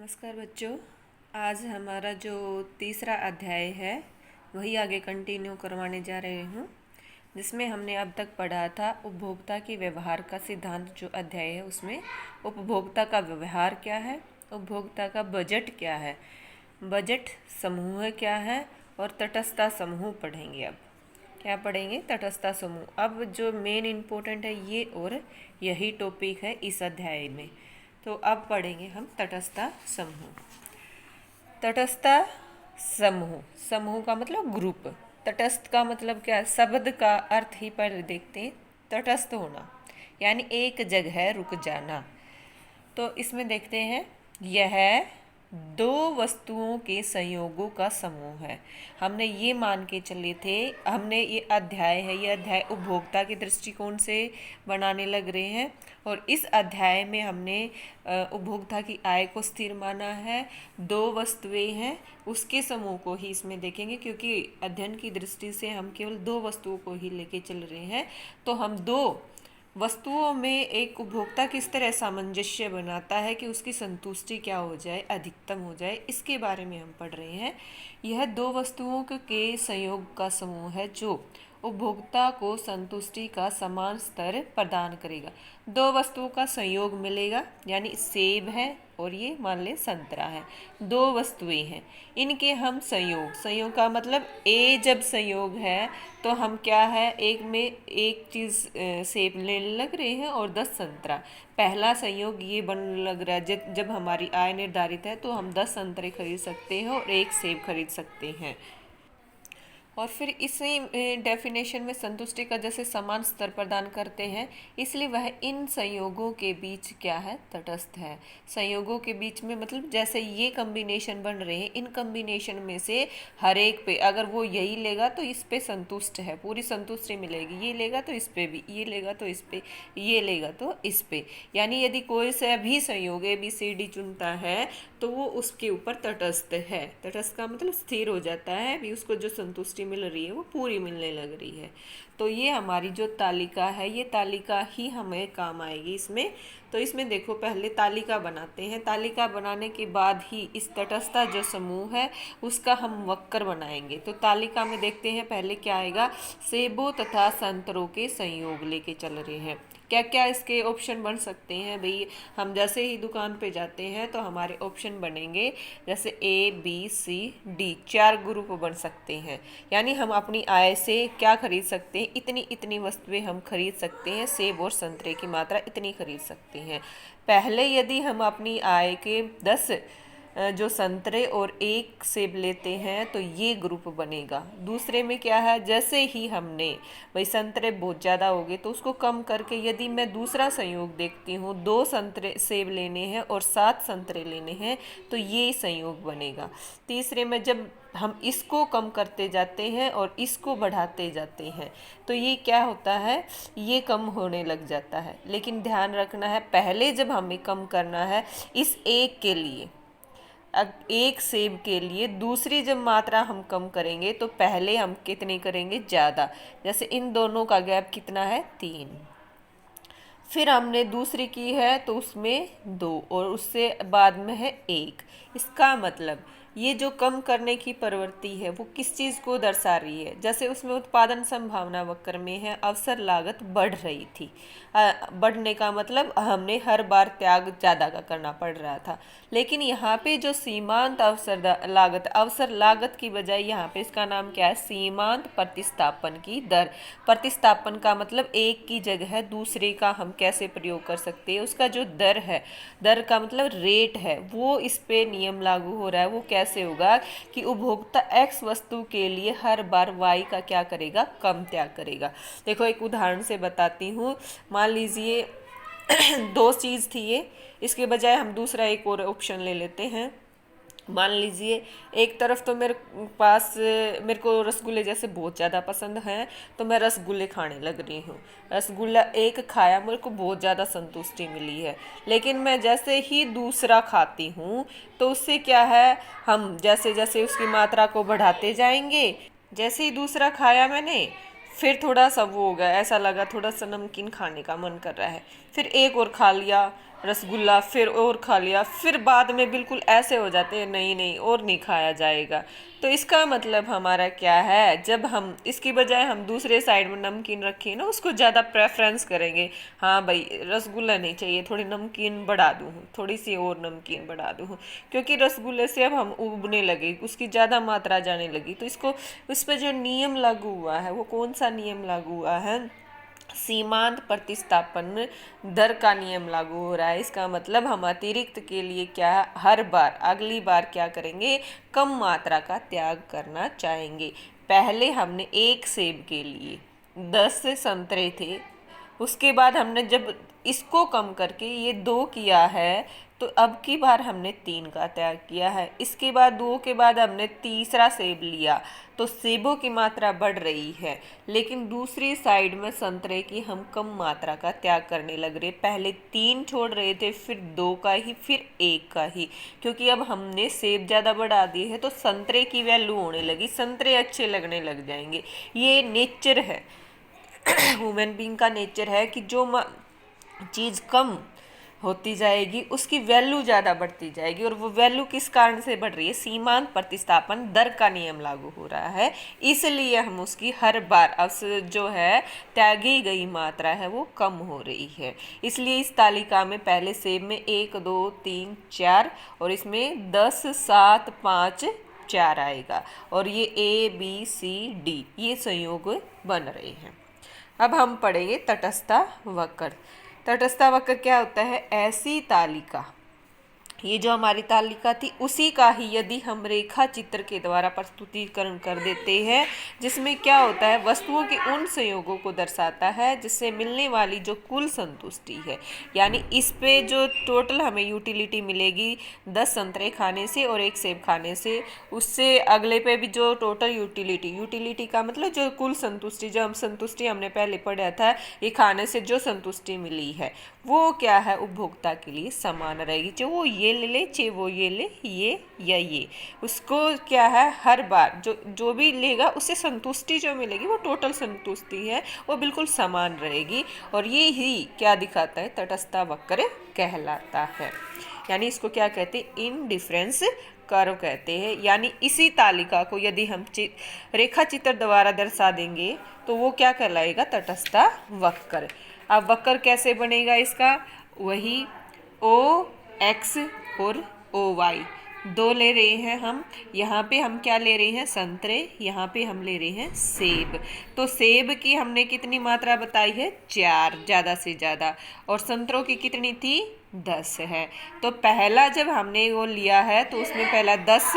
नमस्कार बच्चों। आज हमारा जो तीसरा अध्याय है वही आगे कंटिन्यू करवाने जा रहे हूँ, जिसमें हमने अब तक पढ़ा था उपभोक्ता के व्यवहार का सिद्धांत। जो अध्याय है उसमें उपभोक्ता का व्यवहार क्या है, उपभोक्ता का बजट क्या है, बजट समूह क्या है और तटस्थता समूह पढ़ेंगे। अब क्या पढ़ेंगे? तटस्थता समूह। अब जो मेन इम्पोर्टेंट है ये और यही टॉपिक है इस अध्याय में। तो अब पढ़ेंगे हम तटस्थता समूह। तटस्थता समूह, समूह का मतलब ग्रुप। तटस्थ का मतलब क्या है? शब्द का अर्थ ही पहले देखते हैं। तटस्थ होना यानी एक जगह रुक जाना। तो इसमें देखते हैं, यह दो वस्तुओं के संयोगों का समूह है। हमने ये मान के चले थे, हमने ये अध्याय उपभोक्ता के दृष्टिकोण से बनाने लग रहे हैं और इस अध्याय में हमने उपभोक्ता की आय को स्थिर माना है। दो वस्तुएं हैं उसके समूह को ही इसमें देखेंगे, क्योंकि अध्ययन की दृष्टि से हम केवल दो वस्तुओं को ही लेके चल रहे हैं। तो हम दो वस्तुओं में एक उपभोक्ता किस तरह सामंजस्य बनाता है कि उसकी संतुष्टि क्या हो जाए, अधिकतम हो जाए, इसके बारे में हम पढ़ रहे हैं। यह दो वस्तुओं के संयोग का समूह है जो उपभोक्ता को संतुष्टि का समान स्तर प्रदान करेगा। दो वस्तुओं का संयोग मिलेगा, यानी सेब है और ये मान ले संतरा है। दो वस्तुएं हैं, इनके हम संयोग का मतलब ए जब संयोग है तो हम क्या है, एक में एक चीज़ सेब लेने लग रहे हैं और 10 संतरा। पहला संयोग ये बन लग रहा है, जब हमारी आय निर्धारित है तो हम 10 संतरे खरीद सकते हैं और एक सेब खरीद सकते हैं। और फिर इसी डेफिनेशन में संतुष्टि का जैसे समान स्तर प्रदान करते हैं, इसलिए वह इन संयोगों के बीच क्या है? तटस्थ है। संयोगों के बीच में मतलब जैसे ये कम्बिनेशन बन रहे हैं, इन कम्बिनेशन में से हर एक पे अगर वो यही लेगा तो इस पे संतुष्ट है, पूरी संतुष्टि मिलेगी। ये लेगा तो इस पे भी, ये लेगा तो इस पे, ये लेगा तो इस पे। यानी यदि कोई से भी संयोग ABCD चुनता है तो वो उसके ऊपर तटस्थ है। तटस्थ का मतलब स्थिर हो जाता है, भी उसको जो संतुष्टि मिल रही है वो पूरी मिलने लग रही है। तो ये हमारी जो तालिका है, ये तालिका ही हमें काम आएगी इसमें। तो इसमें देखो, पहले तालिका बनाते हैं। तालिका बनाने के बाद ही इस तटस्थता जो समूह है उसका हम वक्र बनाएंगे। तो तालिका में देखते हैं पहले क्या आएगा, सेबों तथा संतरों के संयोग लेके चल रहे हैं। क्या क्या इसके ऑप्शन बन सकते हैं भाई? हम जैसे ही दुकान पे जाते हैं तो हमारे ऑप्शन बनेंगे, जैसे ABCD 4 ग्रुप बन सकते हैं। यानी हम अपनी आय से क्या खरीद सकते हैं, इतनी इतनी वस्तुएं हम खरीद सकते हैं। सेब और संतरे की मात्रा इतनी खरीद सकते हैं। पहले यदि हम अपनी आय के 10 जो संतरे और एक सेब लेते हैं तो ये ग्रुप बनेगा। दूसरे में क्या है, जैसे ही हमने भाई संतरे बहुत ज़्यादा हो गए तो उसको कम करके यदि मैं दूसरा संयोग देखती हूँ, 2 संतरे सेब लेने हैं और 7 संतरे लेने हैं तो ये संयोग बनेगा। तीसरे में जब हम इसको कम करते जाते हैं और इसको बढ़ाते जाते हैं तो ये क्या होता है, ये कम होने लग जाता है। लेकिन ध्यान रखना है, पहले जब हमें कम करना है इस एक के लिए, एक सेब के लिए, दूसरी जब मात्रा हम कम करेंगे तो पहले हम कितनी करेंगे? ज़्यादा। जैसे इन दोनों का गैप कितना है? 3। फिर हमने दूसरी की है तो उसमें 2 और उससे बाद में है 1। इसका मतलब ये जो कम करने की प्रवृत्ति है वो किस चीज़ को दर्शा रही है? जैसे उसमें उत्पादन संभावना वक्र में है अवसर लागत बढ़ रही थी। बढ़ने का मतलब हमने हर बार त्याग ज़्यादा का करना पड़ रहा था। लेकिन यहाँ पे जो सीमांत अवसर लागत की बजाय यहाँ पे इसका नाम क्या है? सीमांत प्रतिस्थापन की दर। प्रतिस्थापन का मतलब एक की जगह दूसरे का हम कैसे प्रयोग कर सकते हैं, उसका जो दर है, दर का मतलब रेट है, वो इस पे नियम लागू हो रहा है। वो कैसे होगा कि उपभोक्ता X वस्तु के लिए हर बार Y का क्या करेगा? कम त्याग करेगा। देखो एक उदाहरण से बताती हूँ। मान लीजिए 2 चीज़ थी ये, इसके बजाय हम दूसरा एक और ऑप्शन ले लेते हैं। मान लीजिए एक तरफ तो मेरे को रसगुल्ले जैसे बहुत ज़्यादा पसंद हैं तो मैं रसगुल्ले खाने लग रही हूँ। रसगुल्ला एक खाया, मेरे को बहुत ज़्यादा संतुष्टि मिली है। लेकिन मैं जैसे ही दूसरा खाती हूँ तो उससे क्या है, हम जैसे जैसे उसकी मात्रा को बढ़ाते जाएंगे। जैसे ही दूसरा खाया मैंने, फिर थोड़ा सा वो हो गया, ऐसा लगा थोड़ा सा नमकीन खाने का मन कर रहा है। फिर एक और खा लिया रसगुल्ला, फिर और खा लिया, फिर बाद में बिल्कुल ऐसे हो जाते हैं नहीं नहीं और नहीं खाया जाएगा। तो इसका मतलब हमारा क्या है, जब हम इसकी बजाय हम दूसरे साइड में नमकीन रखें ना, उसको ज़्यादा प्रेफरेंस करेंगे। हाँ भाई रसगुल्ला नहीं चाहिए, थोड़ी नमकीन बढ़ा दूँ, थोड़ी सी और नमकीन बढ़ा दूँ, क्योंकि रसगुल्ले से अब हम उबने लगे, उसकी ज़्यादा मात्रा जाने लगी। तो इसको उस पर जो नियम लागू हुआ है वो कौन सा नियम लागू हुआ है, सीमांत प्रतिस्थापन दर का नियम लागू हो रहा है। इसका मतलब हम अतिरिक्त के लिए क्या हर बार अगली बार क्या करेंगे, कम मात्रा का त्याग करना चाहेंगे। पहले हमने एक सेब के लिए 10 संतरे थे, उसके बाद हमने जब इसको कम करके ये 2 किया है, तो अब की बार हमने 3 का त्याग किया है। इसके बाद 2 के बाद हमने तीसरा सेब लिया, तो सेबों की मात्रा बढ़ रही है, लेकिन दूसरी साइड में संतरे की हम कम मात्रा का त्याग करने लग रहे। पहले 3 छोड़ रहे थे, फिर 2 का ही, फिर 1 का ही, क्योंकि अब हमने सेब ज़्यादा बढ़ा दिए है तो संतरे की वैल्यू होने लगी, संतरे अच्छे लगने लग जाएंगे। ये नेचर है, ह्यूमन बीइंग का नेचर है कि जो चीज़ कम होती जाएगी उसकी वैल्यू ज़्यादा बढ़ती जाएगी। और वो वैल्यू किस कारण से बढ़ रही है, सीमांत प्रतिस्थापन दर का नियम लागू हो रहा है, इसलिए हम उसकी हर बार जो है त्यागी गई मात्रा है वो कम हो रही है। इसलिए इस तालिका में पहले सेब में 1 2 3 4 और इसमें 10 7 5 4 आएगा, और ये A B C D ये संयोग बन रहे हैं। अब हम पढ़ेंगे तटस्था वक्र। तटस्था वक्र क्या होता है, ऐसी तालिका, ये जो हमारी तालिका थी उसी का ही यदि हम रेखा चित्र के द्वारा प्रस्तुतिकरण कर देते हैं, जिसमें क्या होता है, वस्तुओं के उन संयोगों को दर्शाता है जिससे मिलने वाली जो कुल संतुष्टि है, यानी इस पे जो टोटल हमें यूटिलिटी मिलेगी 10 संतरे खाने से और 1 सेब खाने से, उससे अगले पे भी जो टोटल यूटिलिटी का मतलब जो कुल संतुष्टि, जो हम संतुष्टि हमने पहले पढ़ा था, ये खाने से जो संतुष्टि मिली है वो क्या है, उपभोक्ता के लिए समान रहेगी। चाहे वो ये ले ले, चाहे वो ये ले, ये या ये, उसको क्या है हर बार जो भी लेगा उससे संतुष्टि जो मिलेगी वो टोटल संतुष्टि है वो बिल्कुल समान रहेगी। और ये ही क्या दिखाता है, तटस्था वक्र कहलाता है। यानी इसको क्या कहते हैं, इनडिफरेंस कर्व कहते हैं। यानी इसी तालिका को यदि हम रेखा चित्र द्वारा दर्शा देंगे तो वो क्या कहलाएगा, तटस्था वक्र। अब वक्र कैसे बनेगा इसका, वही OX और OY 2 ले रहे हैं हम, यहाँ पे हम क्या ले रहे हैं, संतरे, यहाँ पे हम ले रहे हैं सेब। तो सेब की हमने कितनी मात्रा बताई है, 4 ज़्यादा से ज़्यादा, और संतरों की कितनी थी, 10 है। तो पहला जब हमने वो लिया है तो उसमें पहला 10